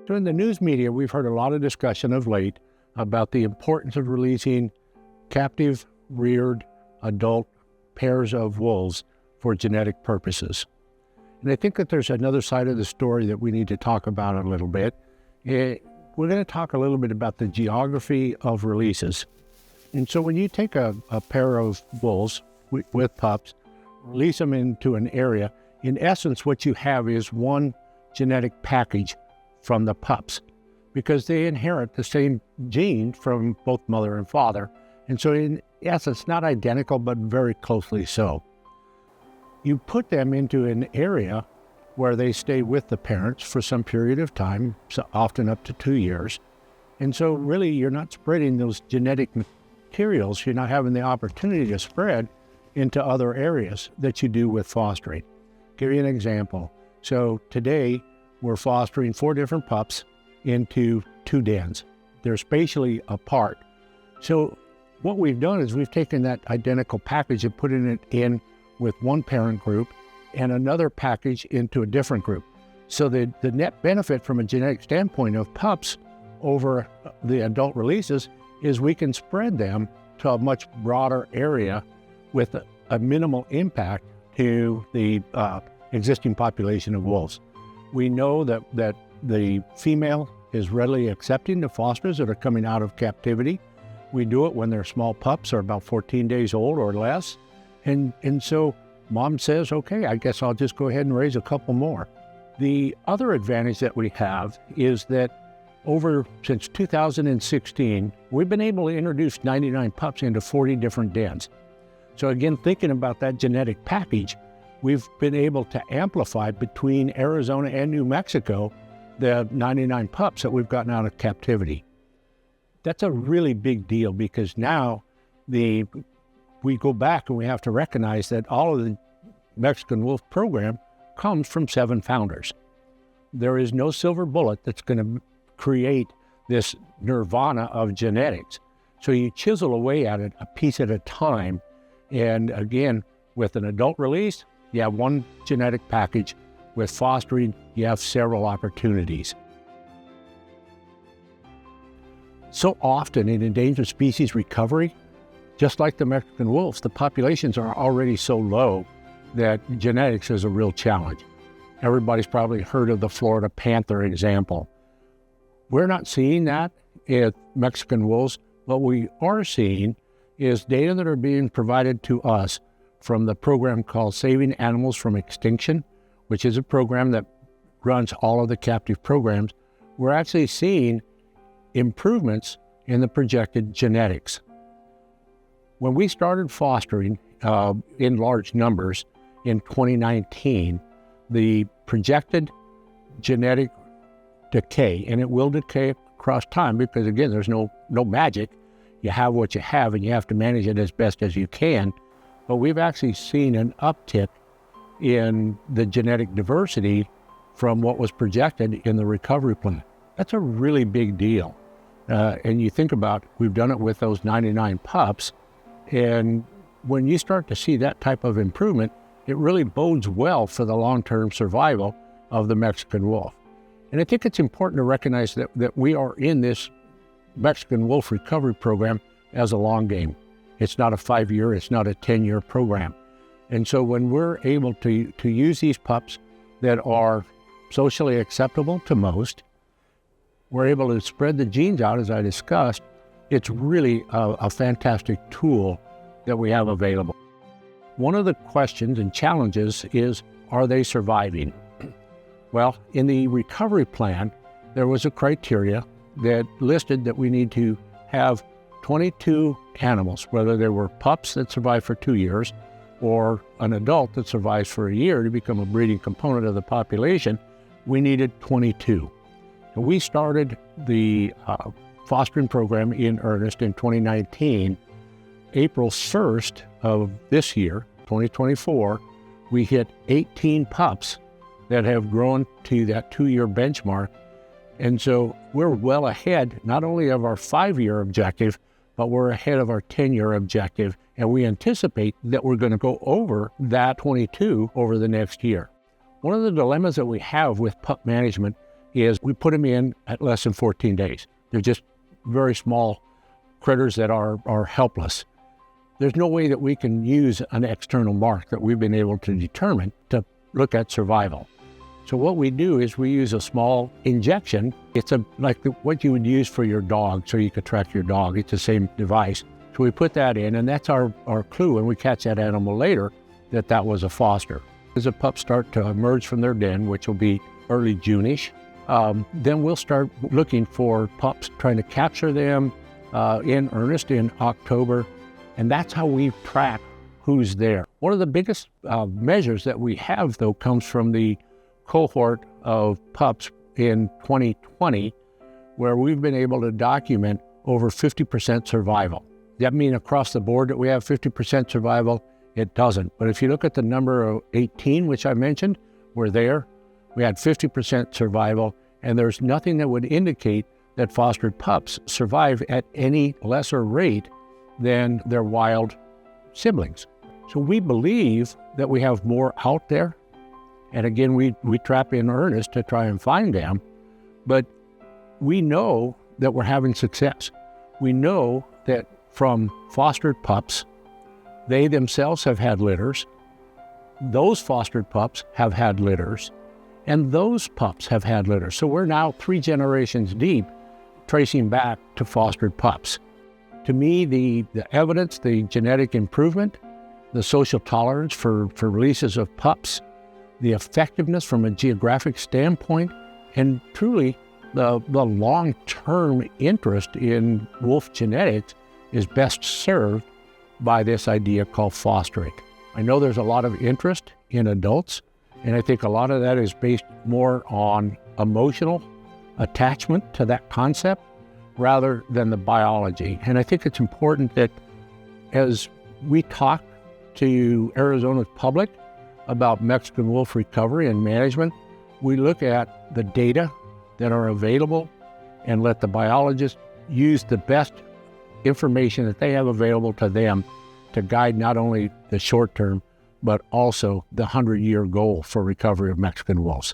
So in the news media, we've heard a lot of discussion of late about the importance of releasing captive, reared, adult pairs of wolves for genetic purposes. And I think that there's another side of the story that we need to talk about a little bit. We're going to talk a little bit about the geography of releases. And so when you take a pair of wolves with pups, release them into an area, in essence, what you have is one genetic package from the pups, because they inherit the same gene from both mother and father. And so in essence, not identical, but very closely so. You put them into an area where they stay with the parents for some period of time, so often up to 2 years. And so really you're not spreading those genetic materials, you're not having the opportunity to spread into other areas that you do with fostering. Give you an example. So today we're fostering 4 different pups into 2 dens. They're spatially apart. So what we've done is we've taken that identical package and put it in with one parent group and another package into a different group. So the net benefit from a genetic standpoint of pups over the adult releases is we can spread them to a much broader area with a minimal impact to the existing population of wolves. We know that the female is readily accepting the fosters that are coming out of captivity. We do it when they're small pups, or about 14 days old or less. And so mom says, okay, I guess I'll just go ahead and raise a couple more. The other advantage that we have is that since 2016, we've been able to introduce 99 pups into 40 different dens. So again, thinking about that genetic package, we've been able to amplify between Arizona and New Mexico the 99 pups that we've gotten out of captivity. That's a really big deal, because now we go back and we have to recognize that all of the Mexican wolf program comes from 7 founders. There is no silver bullet that's going to create this nirvana of genetics. So you chisel away at it a piece at a time. And again, with an adult release, you have one genetic package. With fostering, you have several opportunities. So often in endangered species recovery, just like the Mexican wolves, the populations are already so low that genetics is a real challenge. Everybody's probably heard of the Florida panther example. We're not seeing that in Mexican wolves. What we are seeing is data that are being provided to us from the program called Saving Animals from Extinction, which is a program that runs all of the captive programs. We're actually seeing improvements in the projected genetics. When we started fostering in large numbers in 2019, the projected genetic decay, and it will decay across time because, again, there's no magic. You have what you have, and you have to manage it as best as you can. But we've actually seen an uptick in the genetic diversity from what was projected in the recovery plan. That's a really big deal. And you think about, we've done it with those 99 pups, and when you start to see that type of improvement, it really bodes well for the long-term survival of the Mexican wolf. And I think it's important to recognize that we are in this Mexican wolf recovery program as a long game. It's not a 5-year, it's not a 10-year program. And so when we're able to use these pups that are socially acceptable to most, we're able to spread the genes out, as I discussed. It's really a fantastic tool that we have available. One of the questions and challenges is, are they surviving? Well, in the recovery plan, there was a criteria that listed that we need to have 22 animals, whether they were pups that survived for 2 years or an adult that survives for a year to become a breeding component of the population. We needed 22. And we started the fostering program in earnest in 2019. April 1st of this year, 2024, we hit 18 pups that have grown to that 2-year benchmark. And so we're well ahead, not only of our 5-year objective, but we're ahead of our 10-year objective. And we anticipate that we're going to go over that 22 over the next year. One of the dilemmas that we have with pup management is we put them in at less than 14 days. They're just very small critters that are helpless. There's no way that we can use an external mark that we've been able to determine to look at survival. So what we do is we use a small injection. It's what you would use for your dog, so you could track your dog. It's the same device. So we put that in, and that's our clue when we catch that animal later that was a foster. As the pups start to emerge from their den, which will be early June-ish, then we'll start looking for pups, trying to capture them in earnest in October, and that's how we track who's there. One of the biggest measures that we have, though, comes from the cohort of pups in 2020, where we've been able to document over 50% survival. Does that mean across the board that we have 50% survival? It doesn't. But if you look at the number of 18, which I mentioned, we're there. We had 50% survival, and there's nothing that would indicate that fostered pups survive at any lesser rate than their wild siblings. So we believe that we have more out there. And again, we trap in earnest to try and find them, but we know that we're having success. We know that from fostered pups, they themselves have had litters. Those fostered pups have had litters, and those pups have had litters. So we're now 3 generations deep, tracing back to fostered pups. To me, the evidence, the genetic improvement, the social tolerance for releases of pups, the effectiveness from a geographic standpoint, and truly the long-term interest in wolf genetics is best served by this idea called fostering. I know there's a lot of interest in adults, and I think a lot of that is based more on emotional attachment to that concept rather than the biology. And I think it's important that as we talk to Arizona's public about Mexican wolf recovery and management, we look at the data that are available and let the biologists use the best information that they have available to them to guide not only the short term, but also the 100-year goal for recovery of Mexican wolves.